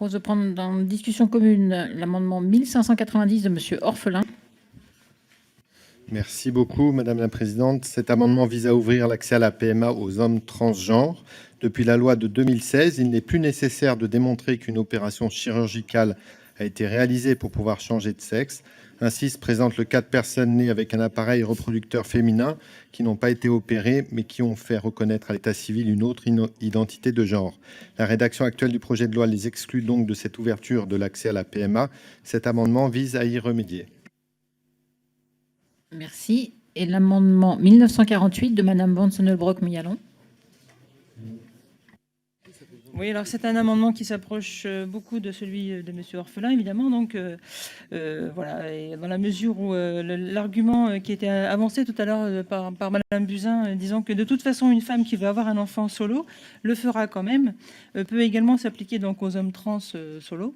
propose de prendre en discussion commune l'amendement 1590 de Monsieur Orphelin. Merci beaucoup, Madame la Présidente. Cet amendement vise à ouvrir l'accès à la PMA aux hommes transgenres. Depuis la loi de 2016, il n'est plus nécessaire de démontrer qu'une opération chirurgicale a été réalisée pour pouvoir changer de sexe. Ainsi se présente le cas de personnes nées avec un appareil reproducteur féminin qui n'ont pas été opérées, mais qui ont fait reconnaître à l'état civil une autre identité de genre. La rédaction actuelle du projet de loi les exclut donc de cette ouverture de l'accès à la PMA. Cet amendement vise à y remédier. Merci. Et l'amendement 1948 de Madame Van Sonnenbrock-Mialon. Oui, alors c'est un amendement qui s'approche beaucoup de celui de Monsieur Orphelin, évidemment. Donc voilà, et dans la mesure où l'argument qui était avancé tout à l'heure par Madame Buzyn, disant que de toute façon une femme qui veut avoir un enfant solo le fera quand même, peut également s'appliquer donc aux hommes trans solo.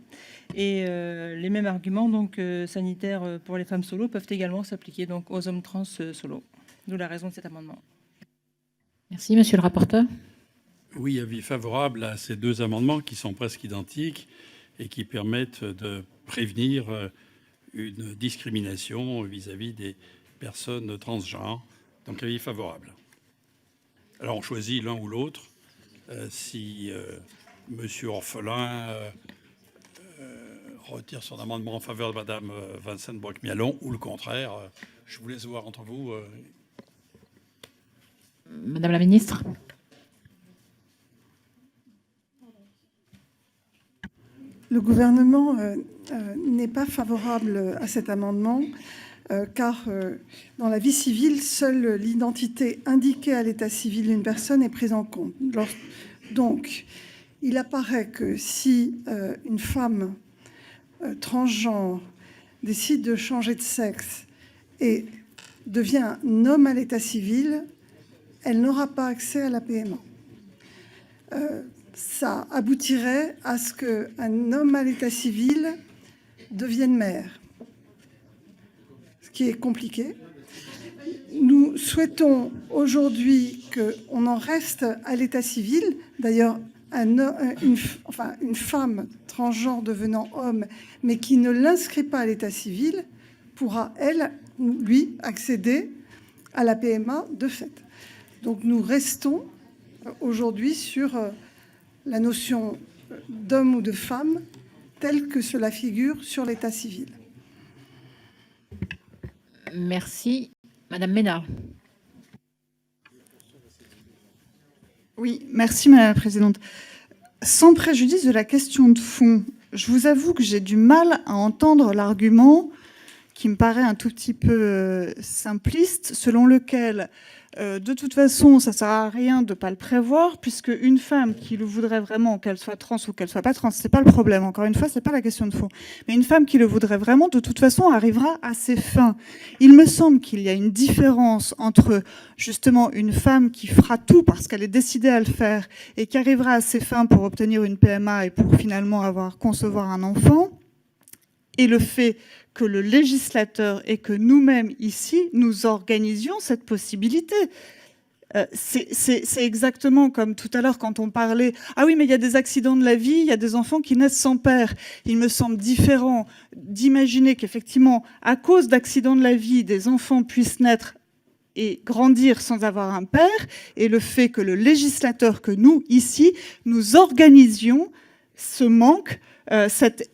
Et les mêmes arguments donc sanitaires pour les femmes solo peuvent également s'appliquer donc aux hommes trans solo. D'où la raison de cet amendement. Merci, Monsieur le rapporteur. Oui, avis favorable à ces deux amendements qui sont presque identiques et qui permettent de prévenir une discrimination vis-à-vis des personnes transgenres. Donc, avis favorable. Alors, on choisit l'un ou l'autre. Si Monsieur Orphelin retire son amendement en faveur de Madame Van Sonnenbrock-Mialon ou le contraire, je vous laisse voir entre vous. Madame la ministre. Le gouvernement n'est pas favorable à cet amendement car dans la vie civile, seule l'identité indiquée à l'état civil d'une personne est prise en compte. Donc, il apparaît que si une femme transgenre décide de changer de sexe et devient un homme à l'état civil, elle n'aura pas accès à la PMA. Ça aboutirait à ce qu'un homme à l'état civil devienne maire, ce qui est compliqué. Nous souhaitons aujourd'hui qu'on en reste à l'état civil. D'ailleurs, une femme transgenre devenant homme, mais qui ne l'inscrit pas à l'état civil, pourra, elle, lui, accéder à la PMA de fait. Donc nous restons aujourd'hui sur la notion d'homme ou de femme telle que cela figure sur l'état civil. Merci. Madame Ménard. Oui, merci Madame la Présidente. Sans préjudice de la question de fond, je vous avoue que j'ai du mal à entendre l'argument qui me paraît un tout petit peu simpliste, selon lequel de toute façon, ça ne sert à rien de ne pas le prévoir, puisque une femme qui le voudrait vraiment, qu'elle soit trans ou qu'elle soit pas trans, c'est pas le problème. Encore une fois, c'est pas la question de fond. Mais une femme qui le voudrait vraiment, de toute façon, arrivera à ses fins. Il me semble qu'il y a une différence entre justement une femme qui fera tout parce qu'elle est décidée à le faire et qui arrivera à ses fins pour obtenir une PMA et pour finalement concevoir un enfant, et le fait que le législateur et que nous-mêmes ici, nous organisions cette possibilité. C'est exactement comme tout à l'heure quand on parlait « Ah oui, mais il y a des accidents de la vie, il y a des enfants qui naissent sans père ». Il me semble différent d'imaginer qu'effectivement, à cause d'accidents de la vie, des enfants puissent naître et grandir sans avoir un père, et le fait que le législateur, que nous, ici, nous organisions ce manque, cette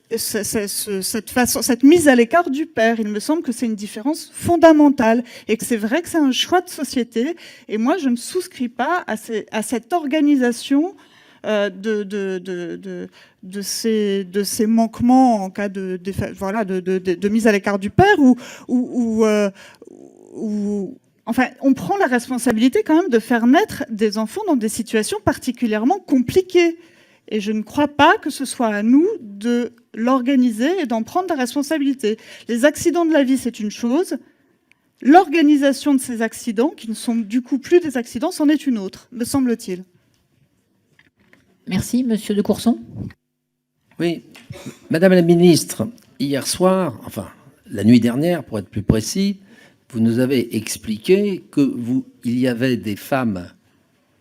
mise à l'écart du père. Il me semble que c'est une différence fondamentale et que c'est vrai que c'est un choix de société. Et moi, je ne souscris pas à cette organisation de ces manquements en cas de mise à l'écart du père enfin, on prend la responsabilité quand même de faire naître des enfants dans des situations particulièrement compliquées. Et je ne crois pas que ce soit à nous de l'organiser et d'en prendre la responsabilité. Les accidents de la vie, c'est une chose. L'organisation de ces accidents, qui ne sont du coup plus des accidents, c'en est une autre, me semble-t-il. Merci. Monsieur de Courson. Oui. Madame la ministre, hier soir, enfin la nuit dernière pour être plus précis, vous nous avez expliqué qu'il y avait des femmes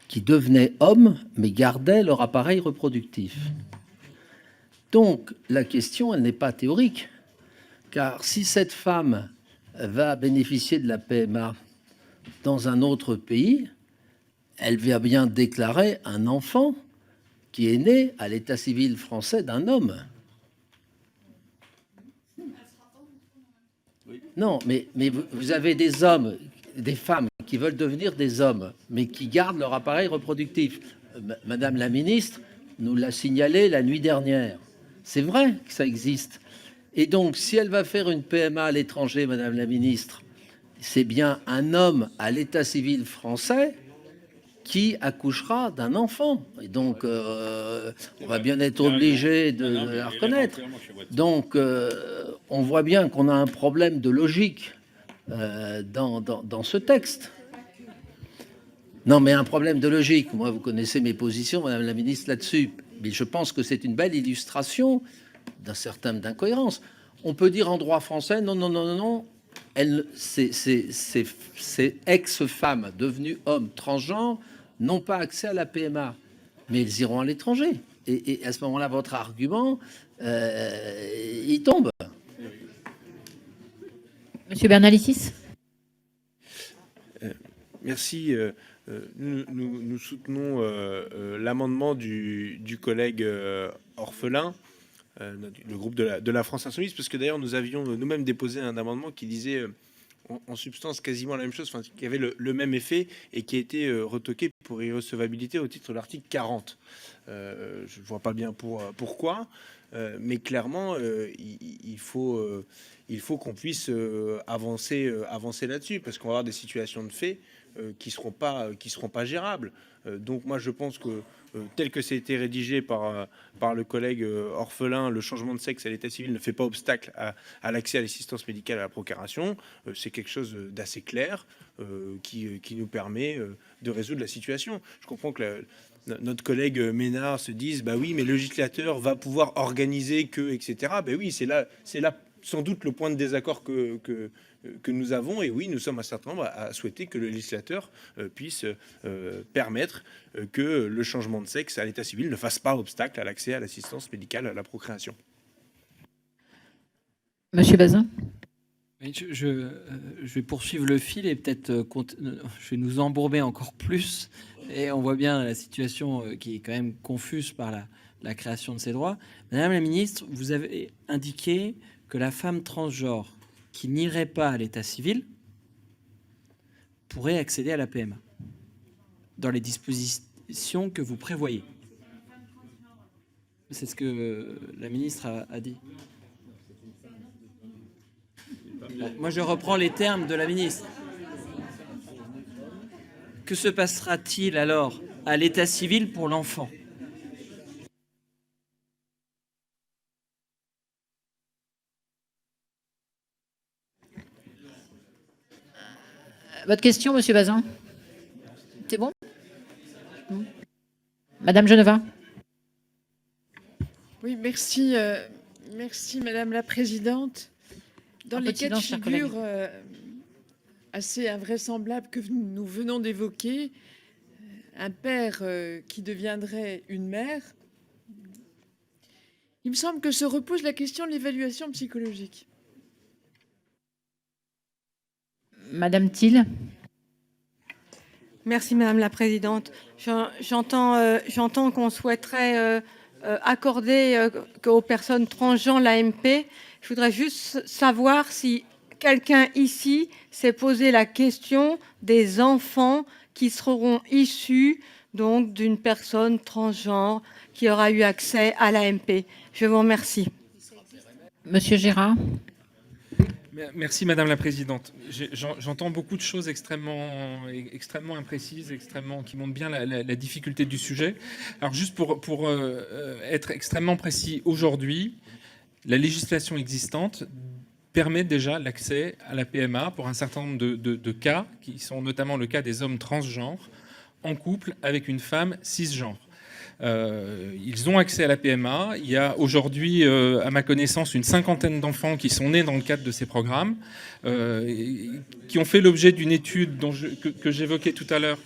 qui devenaient hommes, mais gardaient leur appareil reproductif. Donc, la question, elle n'est pas théorique. Car si cette femme va bénéficier de la PMA dans un autre pays, elle va bien déclarer un enfant qui est né à l'état civil français d'un homme. Non, mais vous avez des hommes, des femmes qui veulent devenir des hommes, mais qui gardent leur appareil reproductif. Madame la ministre nous l'a signalé la nuit dernière. C'est vrai que ça existe. Et donc, si elle va faire une PMA à l'étranger, Madame la ministre, c'est bien un homme à l'état civil français qui accouchera d'un enfant. Et donc, on va bien être obligé de la reconnaître. Donc, on voit bien qu'on a un problème de logique dans ce texte. Non, mais un problème de logique. Moi, vous connaissez mes positions, Madame la ministre, là-dessus. Mais je pense que c'est une belle illustration d'un certain nombre d'incohérences. On peut dire en droit français, non, non, non, non, non. Ces ex-femmes devenues hommes transgenres n'ont pas accès à la PMA, mais ils iront à l'étranger. Et à ce moment-là, votre argument, il tombe. Monsieur Bernalicis. Merci. Nous soutenons l'amendement du collègue Orphelin, le groupe de la France Insoumise, parce que d'ailleurs nous avions nous-mêmes déposé un amendement qui disait en substance quasiment la même chose, enfin, qui avait le même effet et qui a été retoqué pour irrecevabilité au titre de l'article 40. Je ne vois pas bien pourquoi, mais clairement il faut qu'on puisse avancer là-dessus, parce qu'on va avoir des situations de fait qui seront pas gérables. Donc moi je pense que tel que ça a été rédigé par le collègue Orphelin, le changement de sexe à l'état civil ne fait pas obstacle à l'accès à l'assistance médicale à la procréation. C'est quelque chose d'assez clair qui nous permet de résoudre la situation. Je comprends que notre collègue Ménard se dise bah oui, mais le législateur va pouvoir organiser que, etc. Ben oui, c'est là sans doute le point de désaccord que nous avons, et oui, nous sommes un certain nombre à souhaiter que le législateur puisse permettre que le changement de sexe à l'état civil ne fasse pas obstacle à l'accès à l'assistance médicale à la procréation. Monsieur Bazin. Je vais poursuivre le fil et peut-être je vais nous embourber encore plus. Et on voit bien la situation qui est quand même confuse par la création de ces droits. Madame la ministre, vous avez indiqué que la femme transgenre qui n'irait pas à l'état civil pourrait accéder à la PMA dans les dispositions que vous prévoyez. C'est ce que la ministre a dit. Moi, je reprends les termes de la ministre. Que se passera-t-il alors à l'état civil pour l'enfant ? Votre question, monsieur Bazin. C'est bon ? Madame Geneva. Oui, merci, merci Madame la Présidente. Dans les cas de figure assez invraisemblables que nous venons d'évoquer, un père qui deviendrait une mère, il me semble que se repose la question de l'évaluation psychologique. Madame Thiel. Merci Madame la Présidente. J'entends qu'on souhaiterait accorder aux personnes transgenres l'AMP. Je voudrais juste savoir si quelqu'un ici s'est posé la question des enfants qui seront issus donc d'une personne transgenre qui aura eu accès à l'AMP. Je vous remercie. Monsieur Gérard. Merci Madame la Présidente. J'entends beaucoup de choses extrêmement imprécises, qui montrent bien la difficulté du sujet. Alors juste pour être extrêmement précis, aujourd'hui, la législation existante permet déjà l'accès à la PMA pour un certain nombre de cas, qui sont notamment le cas des hommes transgenres en couple avec une femme cisgenre. Ils ont accès à la PMA. Il y a aujourd'hui, à ma connaissance, une cinquantaine d'enfants qui sont nés dans le cadre de ces programmes, qui ont fait l'objet d'une étude que j'évoquais tout à l'heure.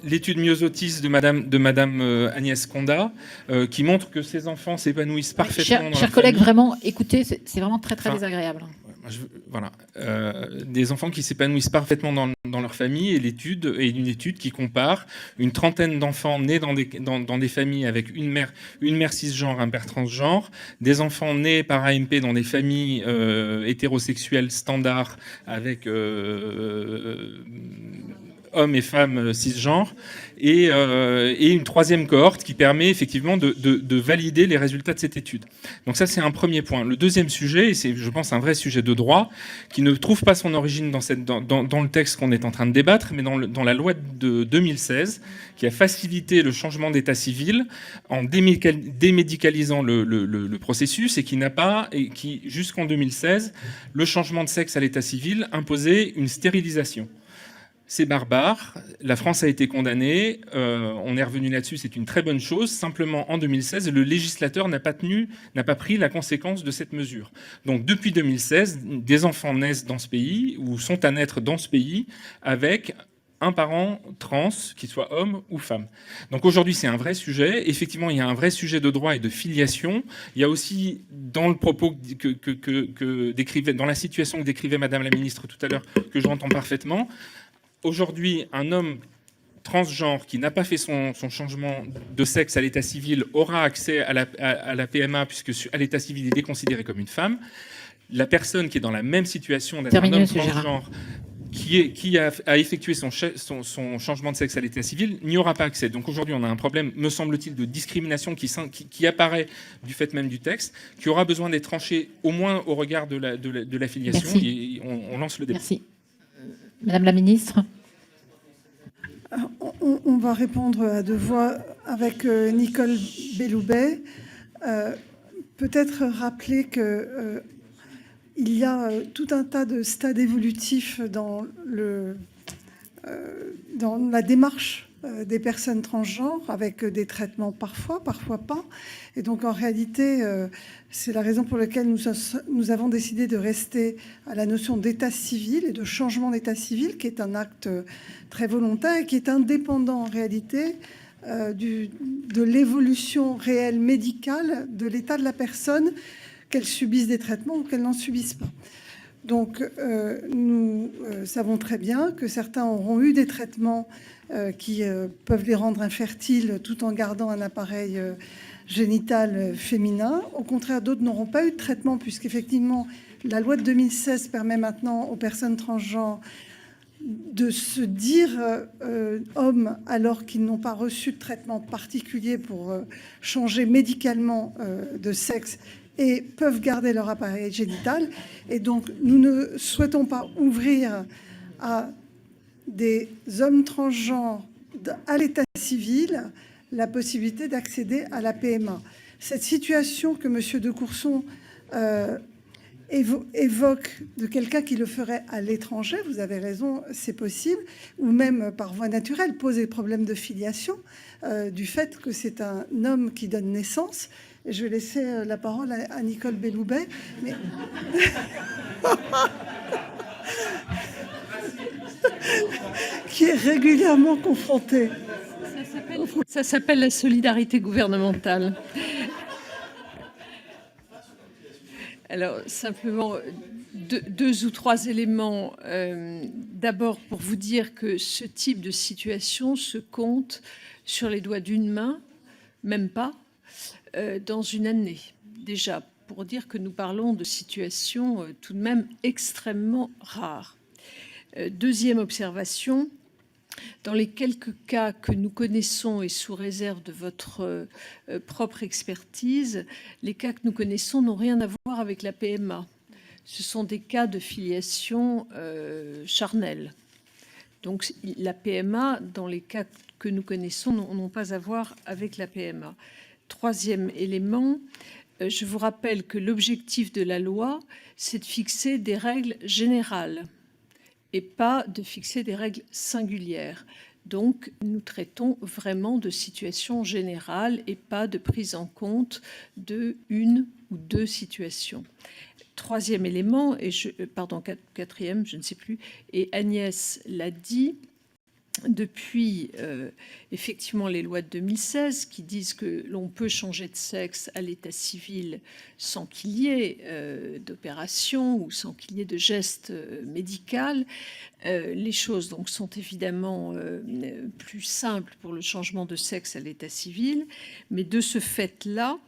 l'étude myosotis de Madame Agnès Condat, qui montre que ces enfants s'épanouissent parfaitement. Chers collègues, vraiment, écoutez, c'est vraiment très désagréable. Voilà, des enfants qui s'épanouissent parfaitement dans leur famille, et une étude qui compare une trentaine d'enfants nés dans des familles avec une mère cisgenre, un père transgenre, des enfants nés par AMP dans des familles hétérosexuelles standards avec hommes et femmes cisgenres, et une troisième cohorte qui permet effectivement de valider les résultats de cette étude. Donc ça, c'est un premier point. Le deuxième sujet, et c'est, je pense, un vrai sujet de droit, qui ne trouve pas son origine dans le texte qu'on est en train de débattre, mais dans la loi de 2016, qui a facilité le changement d'état civil en démédicalisant le processus, et qui, jusqu'en 2016, le changement de sexe à l'état civil imposait une stérilisation. C'est barbare, la France a été condamnée, on est revenu là-dessus, c'est une très bonne chose. Simplement, en 2016, le législateur n'a pas pris la conséquence de cette mesure. Donc, depuis 2016, des enfants naissent dans ce pays, ou sont à naître dans ce pays, avec un parent trans, qu'il soit homme ou femme. Donc aujourd'hui, c'est un vrai sujet. Effectivement, il y a un vrai sujet de droit et de filiation. Il y a aussi, dans le propos dans la situation que décrivait Madame la Ministre tout à l'heure, que j'entends parfaitement, aujourd'hui, un homme transgenre qui n'a pas fait son changement de sexe à l'état civil aura accès à la PMA, puisque à l'état civil, il est considéré comme une femme. La personne qui est dans la même situation d'être un homme transgenre, qui a effectué son changement de sexe à l'état civil, n'y aura pas accès. Donc aujourd'hui, on a un problème, me semble-t-il, de discrimination qui apparaît du fait même du texte, qui aura besoin d'être tranché au moins au regard de la filiation. Merci. Et on lance le débat. Merci. Madame la Ministre. On va répondre à deux voix avec Nicole Belloubet. Peut-être rappeler que il y a tout un tas de stades évolutifs dans la démarche des personnes transgenres, avec des traitements parfois pas. Et donc, en réalité, c'est la raison pour laquelle nous avons décidé de rester à la notion d'état civil et de changement d'état civil, qui est un acte très volontaire et qui est indépendant, en réalité, de l'évolution réelle médicale de l'état de la personne, qu'elle subisse des traitements ou qu'elle n'en subisse pas. Donc, nous savons très bien que certains auront eu des traitements qui peuvent les rendre infertiles tout en gardant un appareil génital féminin. Au contraire, d'autres n'auront pas eu de traitement, puisqu'effectivement, la loi de 2016 permet maintenant aux personnes transgenres de se dire hommes alors qu'ils n'ont pas reçu de traitement particulier pour changer médicalement de sexe, et peuvent garder leur appareil génital. Et donc, nous ne souhaitons pas ouvrir à des hommes transgenres à l'état civil la possibilité d'accéder à la PMA. Cette situation que M. de Courson évoque de quelqu'un qui le ferait à l'étranger, vous avez raison, c'est possible, ou même par voie naturelle, pose des problèmes de filiation du fait que c'est un homme qui donne naissance. Et je vais laisser la parole à Nicole Belloubet. Mais... qui est régulièrement confrontée. Ça s'appelle la solidarité gouvernementale. Alors, simplement, deux ou trois éléments. D'abord, pour vous dire que ce type de situation se compte sur les doigts d'une main, même pas, dans une année. Déjà, pour dire que nous parlons de situations tout de même extrêmement rares. Deuxième observation, dans les quelques cas que nous connaissons et sous réserve de votre propre expertise, les cas que nous connaissons n'ont rien à voir avec la PMA. Ce sont des cas de filiation charnelle. Donc la PMA, dans les cas que nous connaissons, n'ont pas à voir avec la PMA. Troisième élément, je vous rappelle que l'objectif de la loi, c'est de fixer des règles générales et pas de fixer des règles singulières. Donc, nous traitons vraiment de situations générales et pas de prise en compte de une ou deux situations. Troisième élément, quatrième, je ne sais plus, et Agnès l'a dit, depuis effectivement les lois de 2016 qui disent que l'on peut changer de sexe à l'état civil sans qu'il y ait d'opération ou sans qu'il y ait de geste médical. Les choses donc sont évidemment plus simples pour le changement de sexe à l'état civil, mais de ce fait-là,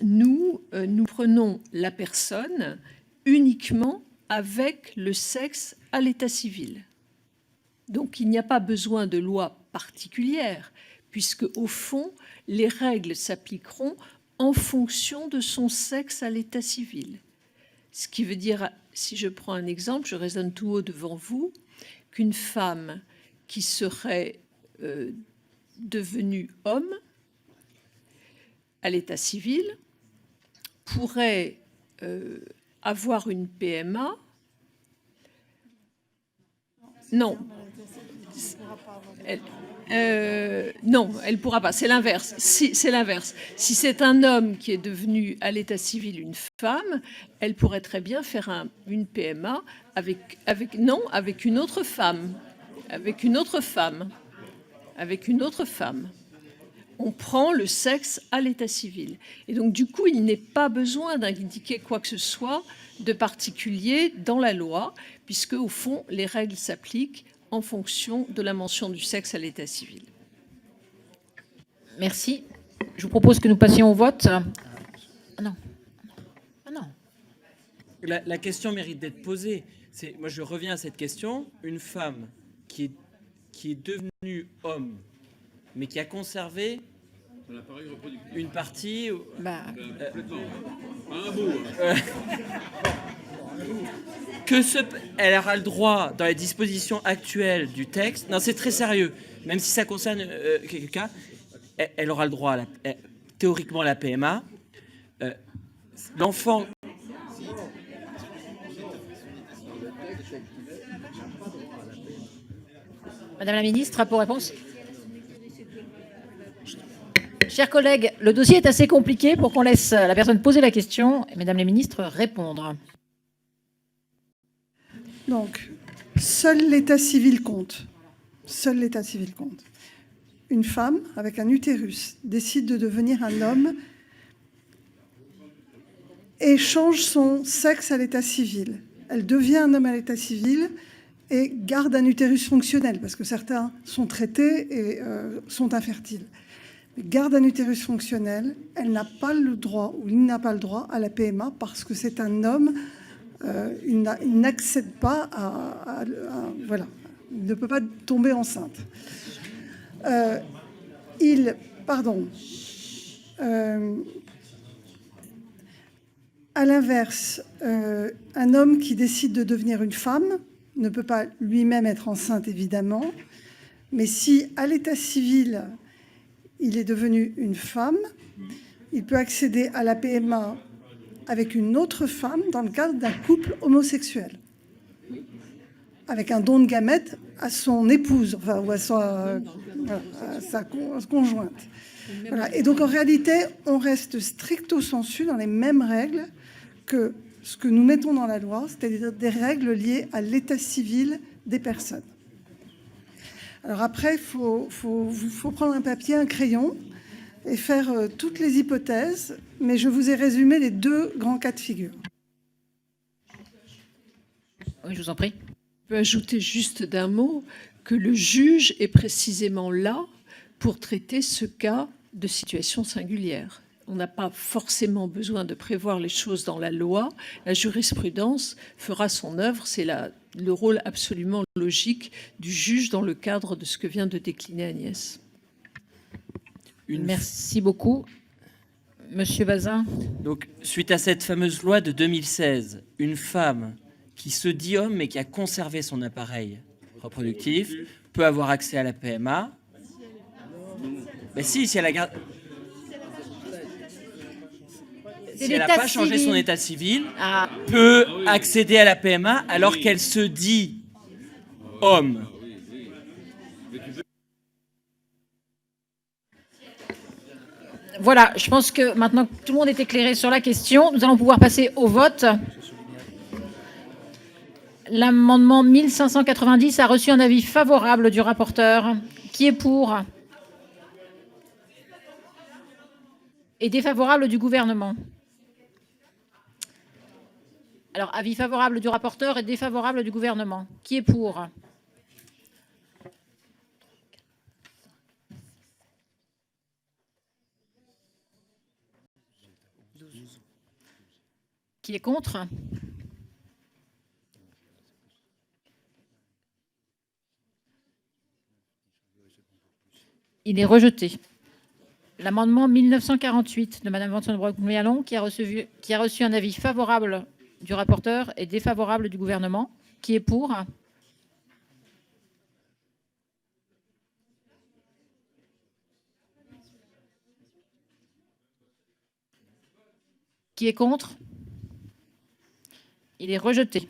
nous prenons la personne uniquement avec le sexe à l'état civil. Donc il n'y a pas besoin de loi particulière, puisque au fond, les règles s'appliqueront en fonction de son sexe à l'état civil. Ce qui veut dire, si je prends un exemple, je raisonne tout haut devant vous, qu'une femme qui serait devenue homme à l'état civil pourrait avoir une PMA. Non. Non, elle ne pourra pas. C'est l'inverse. C'est l'inverse. Si c'est un homme qui est devenu à l'état civil une femme, elle pourrait très bien faire une PMA avec une autre femme. Avec une autre femme. Avec une autre femme. On prend le sexe à l'état civil. Et donc, du coup, il n'est pas besoin d'indiquer quoi que ce soit de particulier dans la loi, puisque, au fond, les règles s'appliquent en fonction de la mention du sexe à l'état civil. Merci. Je vous propose que nous passions au vote. Non. Non. La question mérite d'être posée. Moi, je reviens à cette question. Une femme qui est devenue homme, mais qui a conservé une partie... elle aura le droit, dans les dispositions actuelles du texte, non, c'est très sérieux, même si ça concerne quelqu'un, elle aura le droit, théoriquement, à la PMA. L'enfant... Madame la ministre, pour réponse. Chers collègues, le dossier est assez compliqué pour qu'on laisse la personne poser la question et Madame la ministre répondre. Donc, seul l'état civil compte. Seul l'état civil compte. Une femme avec un utérus décide de devenir un homme et change son sexe à l'état civil. Elle devient un homme à l'état civil et garde un utérus fonctionnel, parce que certains sont traités et sont infertiles. Garde un utérus fonctionnel, elle n'a pas le droit, ou il n'a pas le droit à la PMA, parce que c'est un homme, il n'accède pas à voilà, il ne peut pas tomber enceinte. À l'inverse, un homme qui décide de devenir une femme ne peut pas lui-même être enceinte, évidemment, mais si, à l'état civil, il est devenu une femme, il peut accéder à la PMA avec une autre femme dans le cadre d'un couple homosexuel, avec un don de gamètes à son épouse, enfin, ou à sa conjointe. Voilà. Et donc, en réalité, on reste stricto sensu dans les mêmes règles que ce que nous mettons dans la loi, c'est-à-dire des règles liées à l'état civil des personnes. Alors après, il faut prendre un papier, un crayon et faire toutes les hypothèses, mais je vous ai résumé les deux grands cas de figure. Oui, je vous en prie. Je peux ajouter juste d'un mot que le juge est précisément là pour traiter ce cas de situation singulière. On n'a pas forcément besoin de prévoir les choses dans la loi. La jurisprudence fera son œuvre. C'est le rôle absolument logique du juge dans le cadre de ce que vient de décliner Agnès. Merci beaucoup. Monsieur Bazin. Donc, suite à cette fameuse loi de 2016, une femme qui se dit homme mais qui a conservé son appareil reproductif peut avoir accès à la PMA. Ben si elle a gardé... Si elle n'a pas changé son état civil, peut accéder à la PMA alors qu'elle se dit homme. Voilà, je pense que maintenant que tout le monde est éclairé sur la question, nous allons pouvoir passer au vote. L'amendement 1590 a reçu un avis favorable du rapporteur. Qui est pour? Et défavorable du gouvernement. Alors, avis favorable du rapporteur et défavorable du gouvernement. Qui est pour? Qui est contre? Il est rejeté. L'amendement 1948 de Madame Van Broek-Mialon qui a reçu un avis favorable du rapporteur et défavorable du gouvernement. Qui est pour? Qui est contre? Il est rejeté.